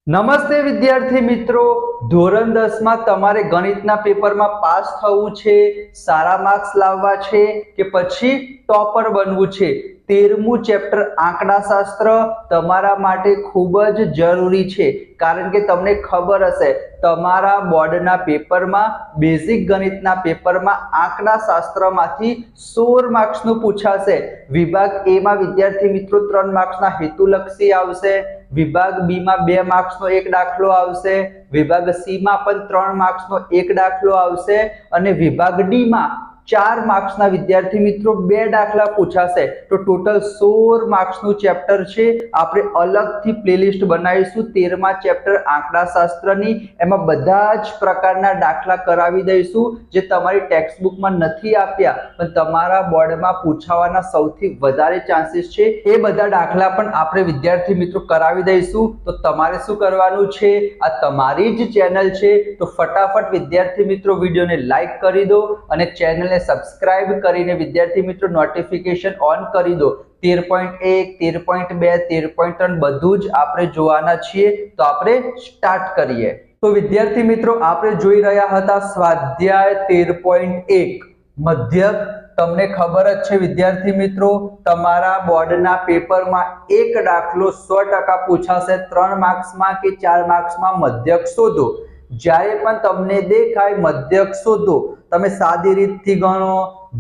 નમસ્તે વિદ્યાર્થી મિત્રો, ધોરણ 10 માં તમારે ગણિતના પેપરમાં પાસ થવું છે, સારા માર્ક્સ લાવવા છે કે પછી ટોપર બનવું છે। 13મું ચેપ્ટર આંકડાશાસ્ત્ર તમારા માટે ખૂબ જ જરૂરી છે, કારણ કે તમને ખબર હશે તમારા બોર્ડના પેપરમાં બેઝિક ગણિતના પેપરમાં આંકડાશાસ્ત્રમાંથી 16 માર્ક્સનું પૂછાશે। વિભાગ એ માં વિદ્યાર્થી મિત્રો 3 માર્ક્સના હેતુલક્ષી આવશે, વિભાગ બી માં 2 માર્ક્સનો એક દાખલો આવશે, વિભાગ સી માં પણ 3 માર્ક્સનો એક દાખલો આવશે અને વિભાગ ડી માં 4 માર્ક્સના વિદ્યાર્થી મિત્રો 2 દાખલા પૂછાશે। તો ટોટલ 16 માર્ક્સનું ચેપ્ટર છે। આપણે અલગથી પ્લેલિસ્ટ બનાવીશું 13મા ચેપ્ટર આંકડાશાસ્ત્રની, એમાં બધા જ પ્રકારના દાખલા કરાવી દઈશું જે તમારી ટેક્સ્ટબુકમાં નથી આપ્યા પણ તમારા બોર્ડમાં પૂછાવાના સૌથી વધારે ચાન્સીસ છે, એ બધા દાખલા પણ આપણે વિદ્યાર્થી મિત્રો કરાવી દઈશું। તો તમારે શું કરવાનું છે, આ તમારી જ ચેનલ છે તો ફટાફટ વિદ્યાર્થી મિત્રો વિડીયોને લાઈક કરી દો અને ચેનલને સબસ્ક્રાઇબ કરીને વિદ્યાર્થી મિત્રો નોટિફિકેશન ઓન કરી દો। 13.1 13.2 13.3 બધું જ આપણે જોવાના છીએ। તો આપણે સ્ટાર્ટ કરીએ। તો વિદ્યાર્થી મિત્રો આપણે જોઈ રહ્યા હતા સ્વાધ્યાય 13.1 મધ્યક। તમને ખબર જ છે વિદ્યાર્થી મિત્રો, તમારા બોર્ડના પેપરમાં એક દાખલો 100% પૂછાશે, 3 માર્ક્સમાં કે 4 માર્ક્સમાં મધ્યક શોધો। જ્યારે પણ તમને દેખાય મધ્યક શોધો, તમે સાદી રીતથી ગણો,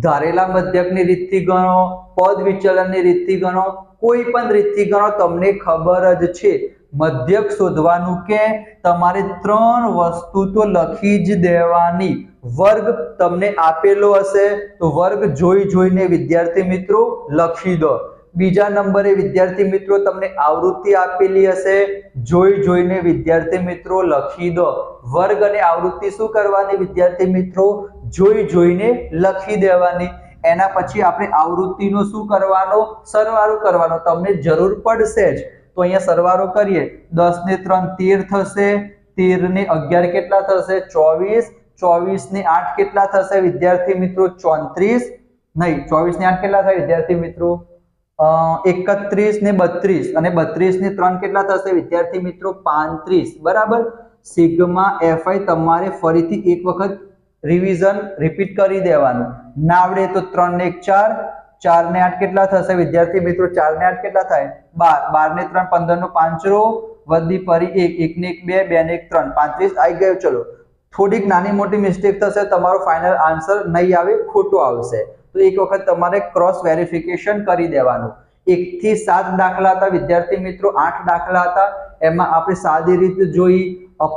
ધારેલા મધ્યકની રીતથી ગણો, પદ વિચલનની રીતથી ગણો, કોઈ પણ રીતથી ગણો, તમને ખબર જ છે મધ્યક શોધવાનું કે તમારે 3 વસ્તુ તો લખી જ દેવાની। વર્ગ તમને આપેલો હશે તો વર્ગ જોઈને વિદ્યાર્થી મિત્રો લખી દો। બીજા નંબરે વિદ્યાર્થી મિત્રો તમને આવૃત્તિ આપેલી હશે, જોઈને વિદ્યાર્થી મિત્રો લખી દો। વર્ગ અને આવૃત્તિ શું કરવાની વિદ્યાર્થી મિત્રો, જોઈને લખી દેવાની। એના પછી આપણે આવૃત્તિનો શું કરવાનો, સરવાળો કરવાનો, તમને જરૂર પડશે જ। તો અહીંયા સરવાળો કરીએ, 10 ને 3 13 થશે, 13 ને 11 કેટલા થશે 24, 24 ને 8 કેટલા થશે વિદ્યાર્થી મિત્રો 34, નહીં 24 ને 8 કેટલા થાય વિદ્યાર્થી મિત્રો 31 ને 32 અને 32 ને 3 કેટલા થશે વિદ્યાર્થી મિત્રો 35, બરાબર। સિગ્મા fi તમારે ફરીથી એક વખત રિવિઝન રિપીટ કરી દેવાનું, ના આવડે તો 3 ને 1 4, 4 ને 8 કેટલા થશે વિદ્યાર્થી મિત્રો 4 ને 8 કેટલા થાય 12, 12 ને 3 15 નો 5 રો વધી ફરી 1, 1 ને 1 2, 2 ને 1 3, 35 આવી ગયો। ચલો થોડીક નાની મોટી મિસ્ટેક થશે, તમારો ફાઇનલ આન્સર નહીં આવે, ખોટો આવશે, તો એક વખત તમારે ક્રોસ વેરિફિકેશન કરી દેવાનું। 1 થી 7 દાખલા હતા વિદ્યાર્થી મિત્રો, 8 દાખલા હતા, એમાં આપણે સાદી રીત જોઈ,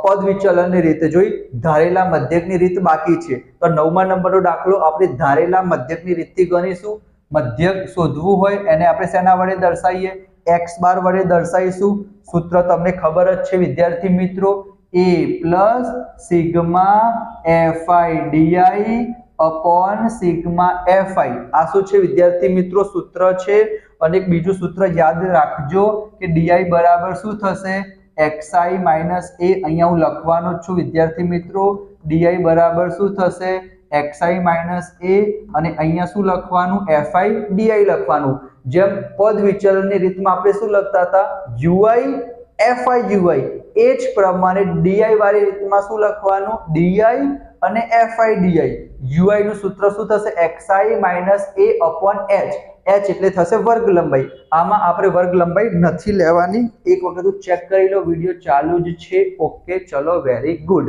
પદ વિચલનની રીત જોઈ, ધારેલા મધ્યકની રીત બાકી છે। તો 9મા નંબરનો દાખલો આપણે ધારેલા મધ્યકની રીતથી ગણીશું। મધ્યક શોધવું હોય એને આપણે શેના વડે દર્શાવીએ, x બાર વડે દર્શાવીશું। સૂત્ર તમને ખબર જ છે વિદ્યાર્થી મિત્રો, a plus sigma fi di upon sigma fi। આ શું છે વિદ્યાર્થી મિત્રો, સૂત્ર છે। અને એક બીજું સૂત્ર યાદ રાખજો કે di બરાબર શું થશે, xi માઇનસ a। અહીંયા હું લખવાનો જ છું વિદ્યાર્થી મિત્રો, di બરાબર શું થશે, xi માઇનસ a, અને અહીંયા શું લખવાનું, fi di લખવાનું। જેમ પદ વિચલનની રીતમાં આપણે શું લખતા હતા, ui fi ui, એ જ પ્રમાણે di વાળી રીતમાં શું લખવાનું, di અને fi di। ui નું સૂત્ર શું થશે, xi minus a upon h, h એટલે થશે વર્ગ લંબાઈ। આમાં આપણે વર્ગ લંબાઈ નથી લેવાની, એક વખત ચેક કરી લો, વિડિયો ચાલુ જ છે, ઓકે ચલો વેરી ગુડ।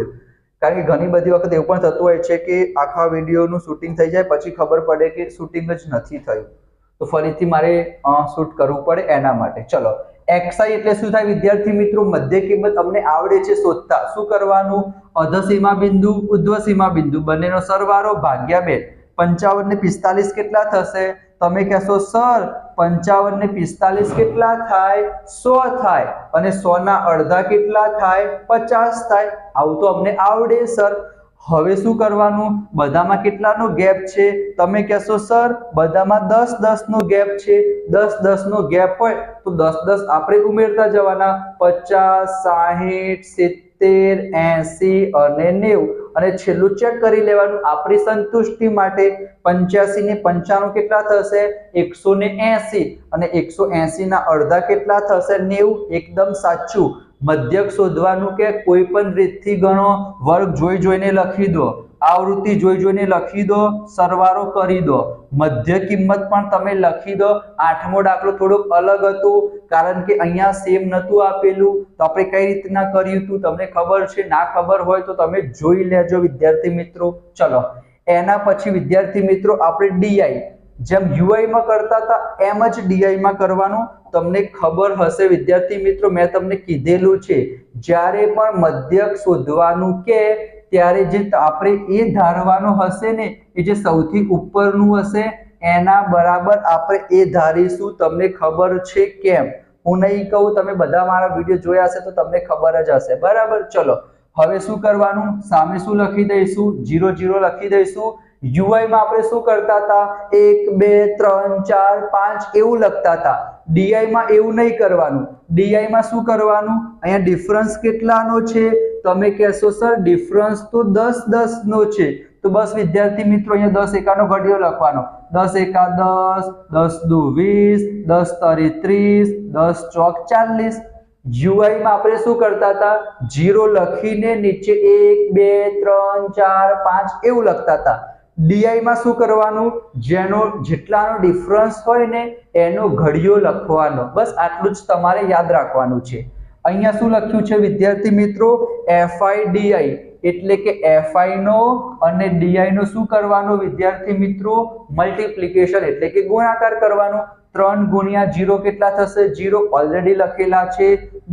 કારણ કે ઘણી બધી વખત એવું પણ થતું હોય છે કે આખા વિડિયોનું શૂટિંગ થઈ જાય પછી ખબર પડે કે શૂટિંગ જ નથી થયું, તો ફરીથી મારે શૂટ કરવું પડે, એના માટે ચલો। xi એટલે શું થાય વિદ્યાર્થી મિત્રો, મધ્ય કિંમત અમને આવડે છે શોધતા, શું કરવાનું, અધઃ સીમા બિંદુ ઉધ્વ સીમા બિંદુ બંનેનો સરવાળો ભાગ્યા 2। 55 ને 45 કેટલા થશે, તમે કહેશો સર 55 ને 45 કેટલા થાય 100 થાય, અને 100 ના અડધા કેટલા થાય 50 થાય, આવું તો અમને આવડે સર। હવે શું કરવાનું, બધામાં કેટલાનો ગેપ છે, તમે કહેશો સર બધામાં 10 10 નો ગેપ છે, 10 10 નો ગેપ હોય તો 10 10 આપણે ઉમેરતા જવાના, 50 60 70 80 અને 90, અને છેલ્લું ચેક કરી લેવાનું આપણી સંતુષ્ટિ માટે, 85 ને 95 કેટલા થશે 180, અને 180 ના અડધા કેટલા થશે 90, એકદમ સાચું। મધ્યક શોધવાનું કે કોઈ પણ રીતથી ગણો, વર્ગ જોઈ જોઈને લખી દો, આવૃત્તિ જોઈ જોઈને લખી દો, સરવાળો કરી દો, મધ્ય કિંમત પણ તમે લખી દો. આઠમો દાખલો થોડોક અલગ હતો કારણ કે અહીંયા સેમ નતું આપેલું, તો આપણે કઈ રીતના કર્યું હતું તમને ખબર છે? ના ખબર હોય તો તમે જોઈ લેજો વિદ્યાર્થી મિત્રો. ચલો એના પછી વિદ્યાર્થી મિત્રો આપણે ડીઆઈ જેમ યુઆઈ માં કરતા હતા એમ જ ડીઆઈ માં કરવાનું. તમને ખબર હશે વિદ્યાર્થી મિત્રો, મેં તમને કીધેલું છે જ્યારે પણ મધ્યક શોધવાનું કે ત્યારે જે આપણે એ ધારવાનું હશે ને એ જે સૌથી ઉપરનું હશે એના બરાબર આપણે એ ધારીશું. તમને ખબર છે કેમ? હું નહીં કહું, તમે બધા મારા વિડીયો જોયા હશે તો તમને ખબર જ હશે. બરાબર. ચલો હવે શું કરવાનું? સામે શું લખી દઈશું? 0 0 લખી દઈશું. યુઆઈ માં આપણે શું કરતા હતા? 1 2 3 4 5 એવું લખતા હતા. ડીઆઈ માં એવું નહીં કરવાનું. ડીઆઈ માં શું કરવાનું? અહીંયા ડિફરન્સ કેટલાનો છે? તમે કહેશો સર ડિફરન્સ તો 10 10 નો છે. તો બસ વિદ્યાર્થી મિત્રો અહીંયા 10 એકાનો ઘડિયો લખવાનો. 10 એકા 10, 10 દુ 20, 10 તરી 30, 10 ચોક 40. યુઆઈ માં આપણે શું કરતા હતા? 0 લખીને નીચે 1 2 3 4 5 એવું લખતા હતા. ડીઆઈ માં શું કરવાનું? જેનો જેટલાનો ડિફરન્સ હોય ને એનો ઘડિયો લખવાનો. બસ આટલું જ તમારે યાદ રાખવાનું છે. અહીંયા શું લખ્યું છે વિદ્યાર્થી મિત્રો? એફઆઈ ડીઆઈ એટલે કે એફઆઈ નો અને ડીઆઈ નો શું કરવાનો વિદ્યાર્થી મિત્રો? મલ્ટીપ્લિકેશન એટલે કે ગુણાકાર કરવાનો. 3 ગુણ્યા 0 કેટલા થશે? 0 ઓલરેડી લખેલા છે.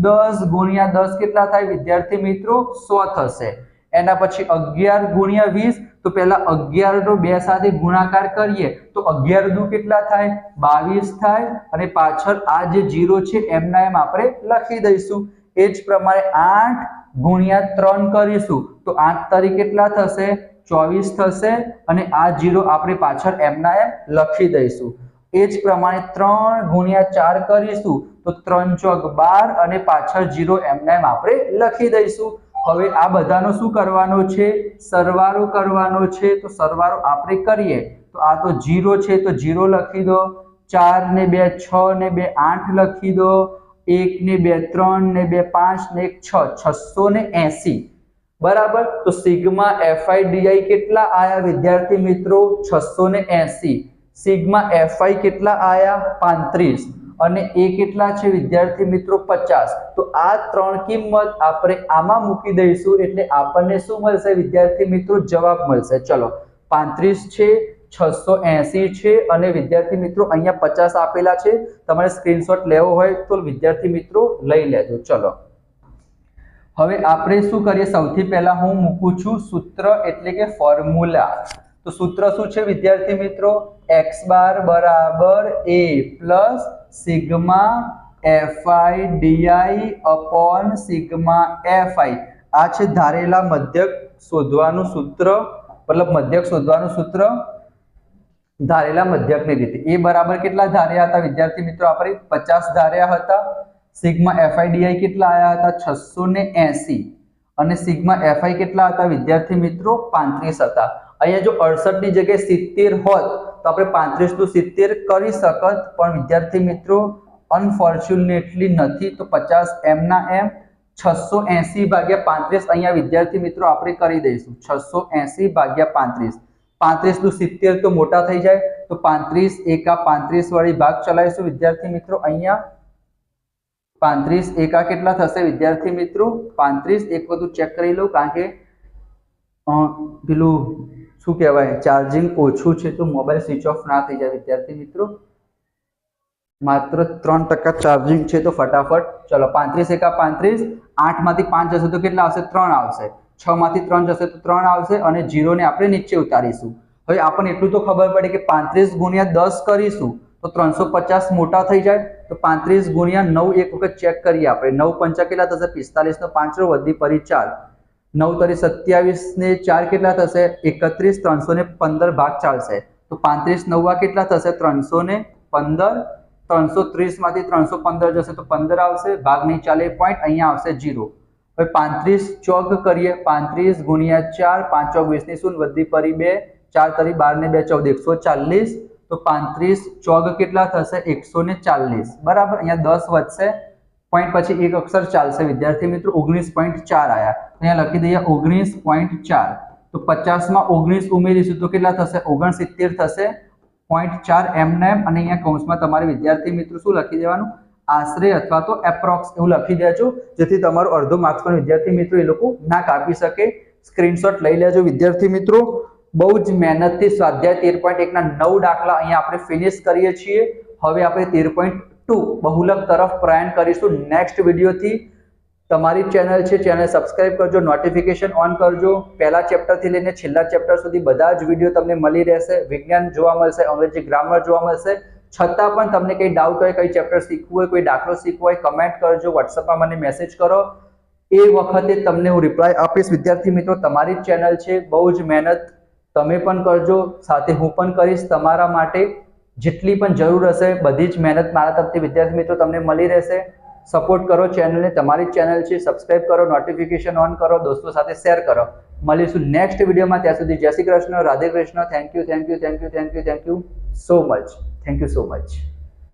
10 ગુણ્યા 10 કેટલા થાય વિદ્યાર્થી મિત્રો? 100 થશે. એના પછી 11 ગુણ્યા 20, તો પહેલા 11 નો 2 સાથે ગુણાકાર કરીએ તો 11 દુ કેટલા થાય? 22 થાય. અને પાછળ આ જે 0 છે એમના એમ આપણે લખી દઈશું. એ જ પ્રમાણે 8 ગુણ્યા 3 કરીશું તો 8 તરી કેટલા થશે? 24 થશે. અને આ 0 આપણે પાછળ એમના એમ લખી દઈશું. એ જ પ્રમાણે 3 ગુણ્યા 4 કરીશું તો 3 ચોક 12 અને પાછળ 0 એમના એમ આપણે લખી દઈશું. હવે આ બધાનો શું કરવાનો છે? સરવાળો કરવાનો છે. તો સરવાળો આપણે કરીએ તો આ તો 0 છે તો 0 લખી દો. 4 ને 2 6 ને 2 8 લખી દો. 1 ને 2 3 ને 2 5 ને 1 6 680. બરાબર. તો સિગ્મા એફઆઈ ડીઆઈ કેટલા આયા વિદ્યાર્થી મિત્રો? 680. સિગ્મા એફઆઈ કેટલા આયા? 35. અને એ કેટલા છે વિદ્યાર્થી મિત્રો? 50. તો આ ત્રણ કિંમત આપણે આમાં મૂકી દઈશું એટલે આપણને શું મળશે વિદ્યાર્થી મિત્રો? જવાબ મળશે. ચલો 35 છે, 680 છે અને વિદ્યાર્થી મિત્રો અહીંયા 50 આપેલા છે. તમારે સ્ક્રીનશોટ લેવો હોય તો વિદ્યાર્થી મિત્રો લઈ લેજો. ચલો હવે આપણે શું કરીએ? સૌથી પહેલા હું મૂકું છું સૂત્ર એટલે કે ફોર્મ્યુલા. તો સૂત્ર શું છે વિદ્યાર્થી મિત્રો? x બાર બરાબર a plus sigma fi di upon sigma fi. આ છે ધારેલા મધ્યક શોધવાનું સૂત્ર, મતલબ મધ્યક શોધવાનું સૂત્ર ધારેલા મધ્યકની રીતે. એ બરાબર કેટલા ધાર્યા હતા વિદ્યાર્થી મિત્રો? આપણે 50 ધાર્યા હતા. સિગ્મા એફઆઈ ડીઆઈ કેટલા આવ્યા હતા? 680. અને સિગ્મા એફઆઈ કેટલા હતા વિદ્યાર્થી મિત્રો? 35 હતા. અહીંયા જો 68 ની જગ્યાએ 70 હોત તો આપણે 35 નું 70 કરી શકત, પણ વિદ્યાર્થી મિત્રો અનફોર્ચ્યુનેટલી નથી. તો 50 એમના એમ 680 ભાગ્યા 35 અહીંયા વિદ્યાર્થી મિત્રો આપણે કરી દઈશું. 680 ભાગ્યા 35. 35 નું 70 તો મોટા થઈ જાય તો 35 એકા 35 વાળી ભાગ ચલાવીશું વિદ્યાર્થી મિત્રો. અહીંયા 35 એકા કેટલા થશે વિદ્યાર્થી મિત્રો? 35 એક બધું ચેક કરી લઉં કારણ કે પેલું શું કહેવાય ચાર્જિંગ ઓછું છે તો મોબાઈલ સ્વિચ ઓફ ના થઈ જાય વિદ્યાર્થી મિત્રો. માત્ર 3% ચાર્જિંગ છે તો ફટાફટ ચલો 35 એકા 35. 8 માંથી 5 જશે તો કેટલા આવશે? 3 આવશે. 6 માંથી 3 જશે તો 3 આવશે અને 0 ને આપણે નીચે ઉતારીશું. હવે આપણને એટલું તો ખબર પડે કે 35 ગુણ્યા 10 કરીશું તો 350 મોટા થઈ જાય. તો 35 ગુણ્યા 9 એક વખત ચેક કરીએ આપણે. 9 પંચા કેટલા થશે? 45 નો 5 વધી પરી 4. 9 તરી 27 ને 4 કેટલા થશે? 31. 315 ભાગ ચાલશે તો 35 9 કેટલા થશે? 315. 330 માંથી 315 જશે તો 15 આવશે. ભાગ નહીં ચાલે પોઈન્ટ, અહીંયા આવશે 0. હવે 35 ચોક કરીએ. 35 ગુણ્યા 4 5 ચોક 20 ની શૂન્ય વધી પરી 2. 4 તરી 12 ને 2 14 140. તો 35 ચોક કેટલા થશે? 140. બરાબર. અહીંયા 10 વધશે પોઈન્ટ પછી એક અક્ષર ચાલશે વિદ્યાર્થી મિત્રો 19.4 આયા, અહીંયા લખી દઈએ 19.4, તો 50 માં 19 ઉમેરીશું તો કેટલા થશે 69 થશે 0.4 એમને એમ, અને અહીંયા કૌંસમાં તમારે વિદ્યાર્થી મિત્રો શું લખી દેવાનું આશરે અથવા તો એપ્રોક્સ એવું લખી દેજો, જેથી તમારો અડધો માર્ક્સ પણ વિદ્યાર્થી મિત્રો એ લોકો ના કાપી શકે. સ્ક્રીનશોટ લઈ લેજો વિદ્યાર્થી મિત્રો. બહુ જ મહેનતથી સ્વાધ્યાય 13.1 ના 9 દાખલા અહીંયા આપણે ફિનિશ કરીએ છીએ. હવે આપણે 13.2 બહુલક તરફ પ્રયાણ કરીશું નેક્સ્ટ વિડીયોથી. તમારી ચેનલ છે, ચેનલ સબસ્ક્રાઇબ કરજો, નોટિફિકેશન ઓન કરજો. પહેલા ચેપ્ટરથી લઈને છેલ્લા ચેપ્ટર સુધી બધા જ વિડીયો તમને મળી રહેશે. વિજ્ઞાન જોવા મળશે, અંગ્રેજી ગ્રામર જોવા મળશે. છતાં પણ તમને કંઈ ડાઉટ હોય, કઈ ચેપ્ટર શીખવું હોય, કોઈ દાખલો શીખવો હોય, કમેન્ટ કરજો, વોટ્સઅપમાં મને મેસેજ કરો. એ વખતે તમને હું રિપ્લાય આપીશ વિદ્યાર્થી મિત્રો. તમારી જ ચેનલ છે, બહુ જ મહેનત તમે પણ કરજો, સાથે હું પણ કરીશ તમારા માટે. જેટલી પણ જરૂર હશે બધી જ મહેનત મારા તરફથી વિદ્યાર્થી મિત્રો તમને મળી રહેશે. સપોર્ટ કરો ચેનલને, તમારી જ ચેનલ છે, સબસ્ક્રાઇબ કરો, નોટિફિકેશન ઓન કરો, દોસ્તો સાથે શેર કરો. મળીશું નેક્સ્ટ વિડીયોમાં. ત્યાં સુધી જય Shri Krishna, Radhe Krishna. Thank you so much.